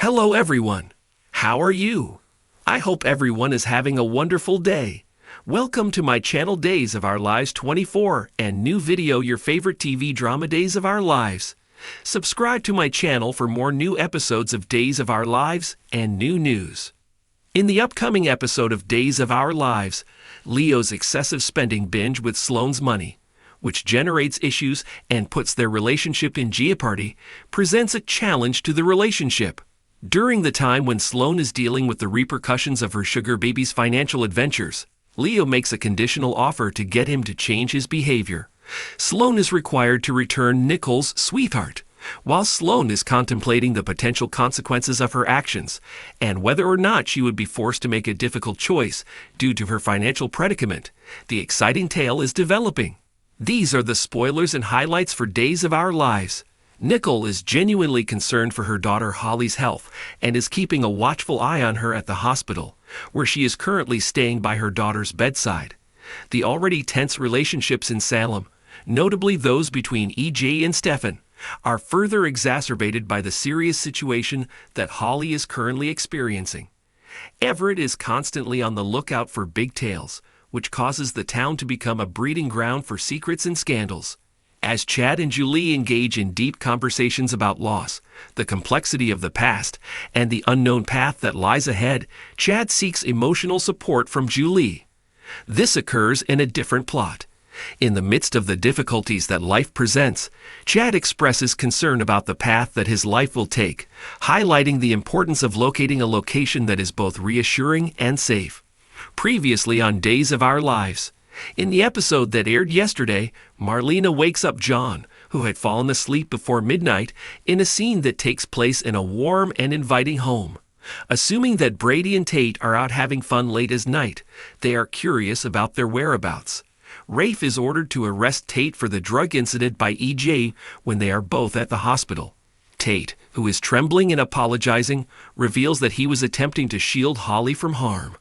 Hello everyone. How are you? I hope everyone is having a wonderful day. Welcome to my channel Days of Our Lives 24 and new video your favorite TV drama Days of Our Lives. Subscribe to my channel for more new episodes of Days of Our Lives and new news. In the upcoming episode of Days of Our Lives, Leo's excessive spending binge with Sloan's money, which generates issues and puts their relationship in jeopardy, presents a challenge to the relationship. During the time when Sloan is dealing with the repercussions of her sugar baby's financial adventures, Leo makes a conditional offer to get him to change his behavior. Sloan is required to return Nicole's sweetheart, while Sloan is contemplating the potential consequences of her actions and whether or not she would be forced to make a difficult choice due to her financial predicament. The exciting tale is developing. These are the spoilers and highlights for Days of Our Lives. Nicole is genuinely concerned for her daughter Holly's health and is keeping a watchful eye on her at the hospital, where she is currently staying by her daughter's bedside. The already tense relationships in Salem, notably those between EJ and Stefan, are further exacerbated by the serious situation that Holly is currently experiencing. Everett is constantly on the lookout for big tales, which causes the town to become a breeding ground for secrets and scandals. As Chad and Julie engage in deep conversations about loss, the complexity of the past, and the unknown path that lies ahead, Chad seeks emotional support from Julie. This occurs in a different plot. In the midst of the difficulties that life presents, Chad expresses concern about the path that his life will take, highlighting the importance of locating a location that is both reassuring and safe. Previously on Days of Our Lives, in the episode that aired yesterday, Marlena wakes up John, who had fallen asleep before midnight, in a scene that takes place in a warm and inviting home. Assuming that Brady and Tate are out having fun late as night, they are curious about their whereabouts. Rafe is ordered to arrest Tate for the drug incident by EJ when they are both at the hospital. Tate, who is trembling and apologizing, reveals that he was attempting to shield Holly from harm.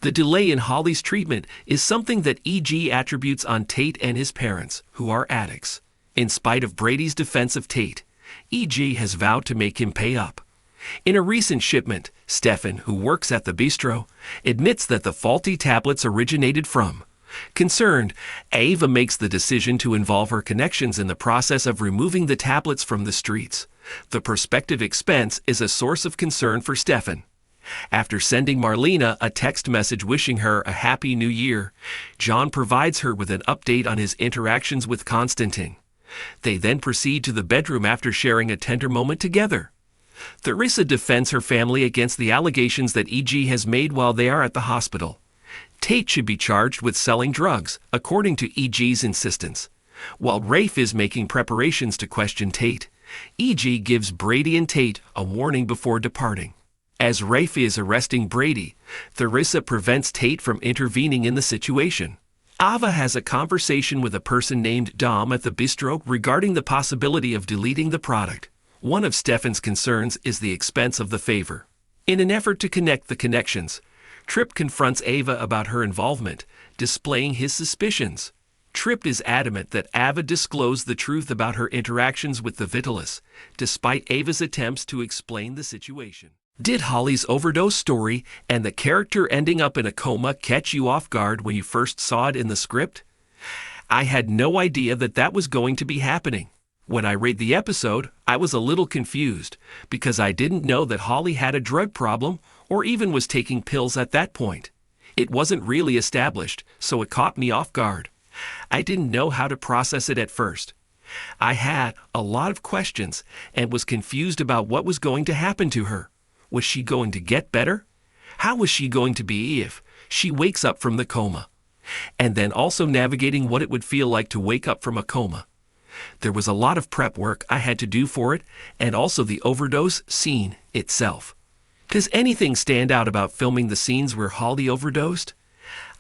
The delay in Holly's treatment is something that EG attributes on Tate and his parents, who are addicts. In spite of Brady's defense of Tate, EG has vowed to make him pay up. In a recent shipment, Stefan, who works at the bistro, admits that the faulty tablets originated from. Concerned, Ava makes the decision to involve her connections in the process of removing the tablets from the streets. The prospective expense is a source of concern for Stefan. After sending Marlena a text message wishing her a happy new year, John provides her with an update on his interactions with Constantine. They then proceed to the bedroom after sharing a tender moment together. Theresa defends her family against the allegations that EG has made while they are at the hospital. Tate should be charged with selling drugs, according to EG's insistence. While Rafe is making preparations to question Tate, EG gives Brady and Tate a warning before departing. As Rafe is arresting Brady, Theresa prevents Tate from intervening in the situation. Ava has a conversation with a person named Dom at the bistro regarding the possibility of deleting the product. One of Stefan's concerns is the expense of the favor. In an effort to connect the connections, Tripp confronts Ava about her involvement, displaying his suspicions. Tripp is adamant that Ava disclose the truth about her interactions with the Vitalis, despite Ava's attempts to explain the situation. Did Holly's overdose story and the character ending up in a coma catch you off guard when you first saw it in the script? I had no idea that was going to be happening. When I read the episode, I was a little confused because I didn't know that Holly had a drug problem or even was taking pills at that point. It wasn't really established, so it caught me off guard. I didn't know how to process it at first. I had a lot of questions and was confused about what was going to happen to her. Was she going to get better? How was she going to be if she wakes up from the coma? And then also navigating what it would feel like to wake up from a coma. There was a lot of prep work I had to do for it, and also the overdose scene itself. Does anything stand out about filming the scenes where Holly overdosed?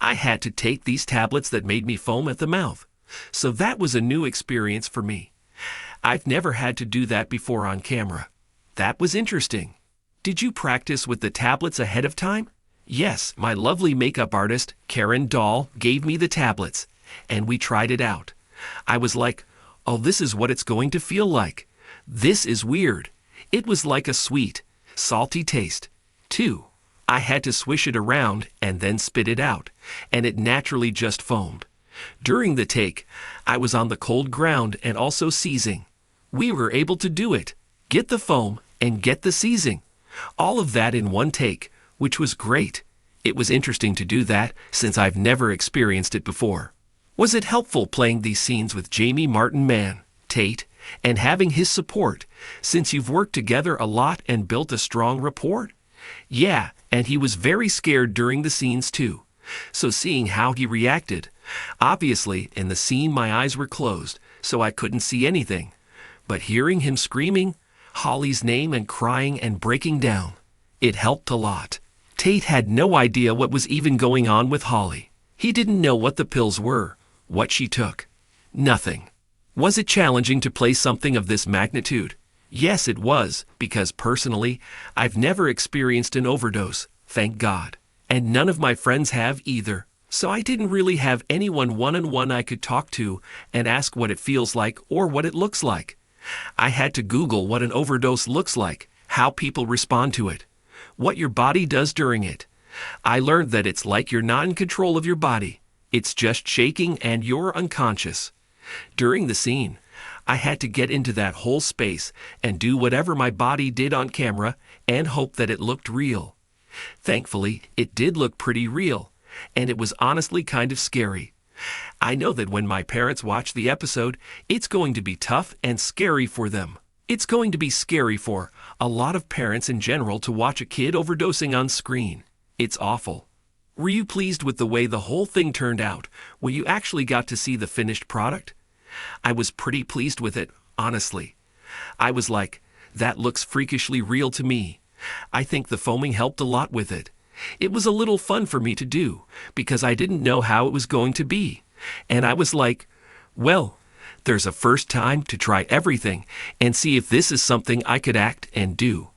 I had to take these tablets that made me foam at the mouth, so that was a new experience for me. I've never had to do that before on camera. That was interesting. Did you practice with the tablets ahead of time? Yes, my lovely makeup artist, Karen Dahl, gave me the tablets, and we tried it out. I was like, oh, this is what it's going to feel like. This is weird. It was like a sweet, Salty taste. 2. I had to swish it around and then spit it out, and it naturally just foamed. During the take, I was on the cold ground and also seizing. We were able to do it. Get the foam and get the seizing. All of that in one take, which was great. It was interesting to do that since I've never experienced it before. Was it helpful playing these scenes with Jamie Martin Mann, Tate, and having his support, since you've worked together a lot and built a strong rapport? Yeah, and he was very scared during the scenes too. So seeing how he reacted, obviously in the scene my eyes were closed, so I couldn't see anything. But hearing him screaming Holly's name and crying and breaking down, it helped a lot. Tate had no idea what was even going on with Holly. He didn't know what the pills were, what she took. Nothing. Was it challenging to play something of this magnitude? Yes, it was, because personally, I've never experienced an overdose, thank God. And none of my friends have either. So I didn't really have anyone one-on-one I could talk to and ask what it feels like or what it looks like. I had to Google what an overdose looks like, how people respond to it, what your body does during it. I learned that it's like you're not in control of your body. It's just shaking and you're unconscious. During the scene, I had to get into that whole space and do whatever my body did on camera and hope that it looked real. Thankfully, it did look pretty real, and it was honestly kind of scary. I know that when my parents watch the episode, it's going to be tough and scary for them. It's going to be scary for a lot of parents in general to watch a kid overdosing on screen. It's awful. Were you pleased with the way the whole thing turned out when you actually got to see the finished product? I was pretty pleased with it, honestly. I was like, that looks freakishly real to me. I think the foaming helped a lot with it. It was a little fun for me to do, because I didn't know how it was going to be. And I was like, well, there's a first time to try everything and see if this is something I could act and do.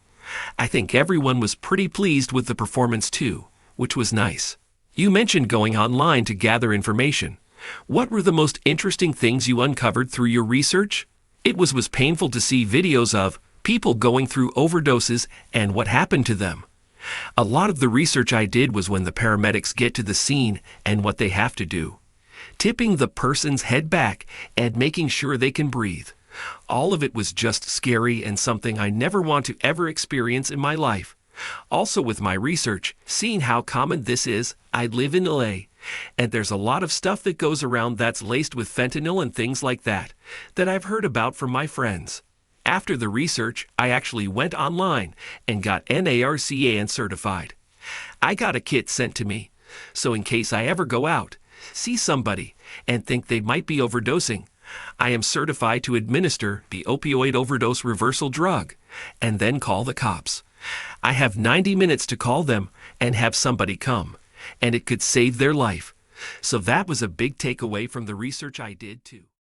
I think everyone was pretty pleased with the performance too, which was nice. You mentioned going online to gather information. What were the most interesting things you uncovered through your research? It was painful to see videos of people going through overdoses and what happened to them. A lot of the research I did was when the paramedics get to the scene and what they have to do. Tipping the person's head back and making sure they can breathe. All of it was just scary and something I never want to ever experience in my life. Also with my research, seeing how common this is, I live in LA, and there's a lot of stuff that goes around that's laced with fentanyl and things like that I've heard about from my friends. After the research, I actually went online and got NARCAN certified. I got a kit sent to me, so in case I ever go out, see somebody, and think they might be overdosing, I am certified to administer the opioid overdose reversal drug, and then call the cops. I have 90 minutes to call them and have somebody come, and it could save their life. So that was a big takeaway from the research I did too.